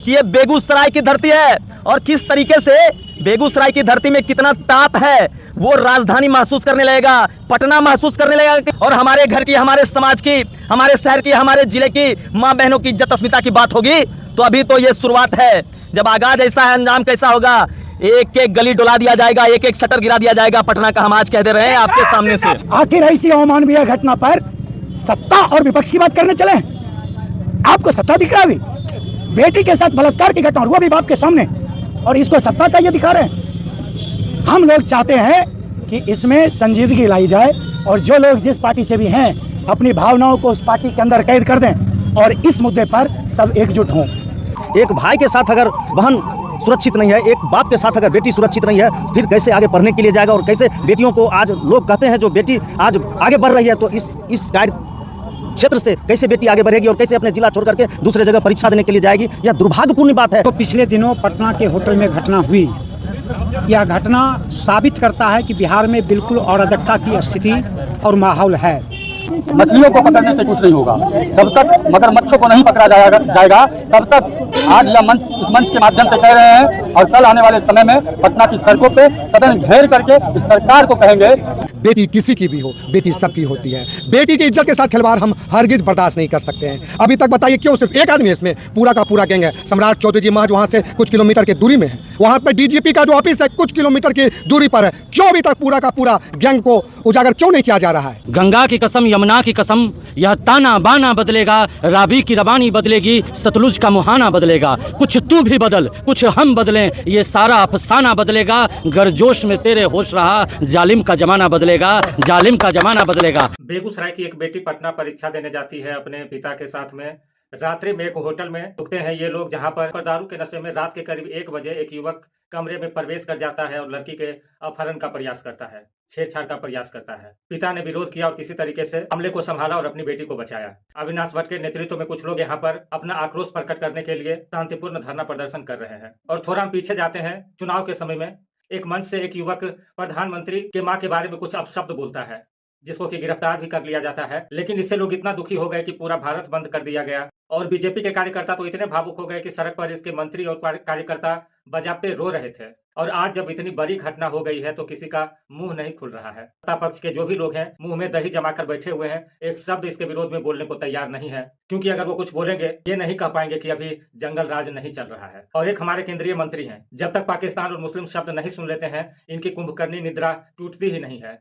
कि ये बेगूसराय की धरती है और किस तरीके से बेगूसराय की धरती में कितना ताप है वो राजधानी महसूस करने लगेगा, पटना महसूस करने लगेगा। और हमारे घर की, हमारे समाज की, हमारे शहर की, हमारे जिले की माँ बहनों की इज्जत अस्मिता की बात होगी तो अभी तो ये शुरुआत है। जब आगाज ऐसा है, अंजाम कैसा होगा। एक एक गली डुला दिया जाएगा, एक एक शटर गिरा दिया जाएगा पटना का। हम आज कह दे रहे हैं आपके सामने से। आखिर ऐसी अवमाननीय घटना पर सत्ता और विपक्ष की बात करने चले? आपको सत्ता दिख रहा है? अभी बेटी के साथ बलात्कार की घटना और वो भी बाप के सामने, और इसको सत्ता का ये दिखा रहे हैं। हम लोग चाहते हैं कि इसमें संजीदगी लाई जाए और जो लोग जिस पार्टी से भी हैं अपनी भावनाओं को उस पार्टी के अंदर कैद कर दें और इस मुद्दे पर सब एकजुट हों। एक भाई के साथ अगर बहन सुरक्षित नहीं है, एक बाप के साथ अगर बेटी सुरक्षित नहीं है, फिर कैसे आगे पढ़ने के लिए जाएगा? और कैसे बेटियों को आज लोग कहते हैं जो बेटी आज आगे बढ़ रही है तो इस कार्य क्षेत्र से कैसे बेटी आगे बढ़ेगी और कैसे अपने जिला छोड़ करके दूसरे जगह परीक्षा देने के लिए जाएगी? यह दुर्भाग्यपूर्ण बात है। तो पिछले दिनों पटना के होटल में घटना हुई, यह घटना साबित करता है कि बिहार में बिल्कुल अराजकता की स्थिति और माहौल है। मछलियों को पकड़ने से कुछ नहीं होगा। जब तक मगरमच्छों को नहीं पकड़ा जाएगा तब तक आज यह इस मंच के माध्यम से कह रहे हैं और कल आने वाले समय में पटना की सड़कों पे सदन घेर करके इस सरकार को कहेंगे। बेटी किसी की भी हो, बेटी सबकी होती है। बेटी की इज्जत के साथ खिलवाड़ हम हरगिज बर्दाश्त नहीं कर सकते हैं। अभी तक बताइए क्यों सिर्फ एक आदमी इसमें पूरा का पूरा गैंग है? सम्राट चौधरी जी महज वहाँ से कुछ किलोमीटर की दूरी में है, वहाँ पर डीजीपी का जो ऑफिस है कुछ किलोमीटर की दूरी पर है। क्यों अभी तक पूरा का पूरा गैंग को उजागर क्यों नहीं किया जा रहा है? गंगा की कसम, यमुना की कसम, यह ताना बाना बदलेगा, रावी की रवानी बदलेगी, सतलुज का मुहाना बदलेगा। कुछ तू भी बदल, कुछ हम बदलें, ये सारा अफसाना बदलेगा। गर्जोश में तेरे होश रहा, जालिम का जमाना बदलेगा, जालिम का जमाना बदलेगा। बेगूसराय की एक बेटी पटना परीक्षा देने जाती है अपने पिता के साथ में। रात्रि में एक होटल में रुकते हैं ये लोग, जहां पर दारू के नशे में रात के करीब 1 बजे एक युवक कमरे में प्रवेश कर जाता है और लड़की के अपहरण का प्रयास करता है, छेड़छाड़ का प्रयास करता है। पिता ने विरोध किया और किसी तरीके से हमले को संभाला और अपनी बेटी को बचाया। अविनाश भट्ट के नेतृत्व में कुछ लोग यहाँ पर अपना आक्रोश प्रकट करने के लिए शांतिपूर्ण धरना प्रदर्शन कर रहे हैं। और थोड़ा हम पीछे जाते हैं, चुनाव के समय में एक मंच से एक युवक प्रधानमंत्री के मां के बारे में कुछ अपशब्द बोलता है, जिसको कि गिरफ्तार भी कर लिया जाता है। लेकिन इससे लोग इतना दुखी हो गए कि पूरा भारत बंद कर दिया गया और बीजेपी के कार्यकर्ता तो इतने भावुक हो गए कि सड़क पर इसके मंत्री और कार्यकर्ता बजाते रो रहे थे। और आज जब इतनी बड़ी घटना हो गई है तो किसी का मुंह नहीं खुल रहा है। सत्ता पक्ष के जो भी लोग हैं मुंह में दही जमाकर बैठे हुए हैं, एक शब्द इसके विरोध में बोलने को तैयार नहीं है, क्योंकि अगर वो कुछ बोलेंगे ये नहीं कह पाएंगे कि अभी जंगल राज नहीं चल रहा है। और एक हमारे केंद्रीय मंत्री हैं, जब तक पाकिस्तान और मुस्लिम शब्द नहीं सुन लेते हैं इनकी कुंभकर्णी निद्रा टूटती ही नहीं है।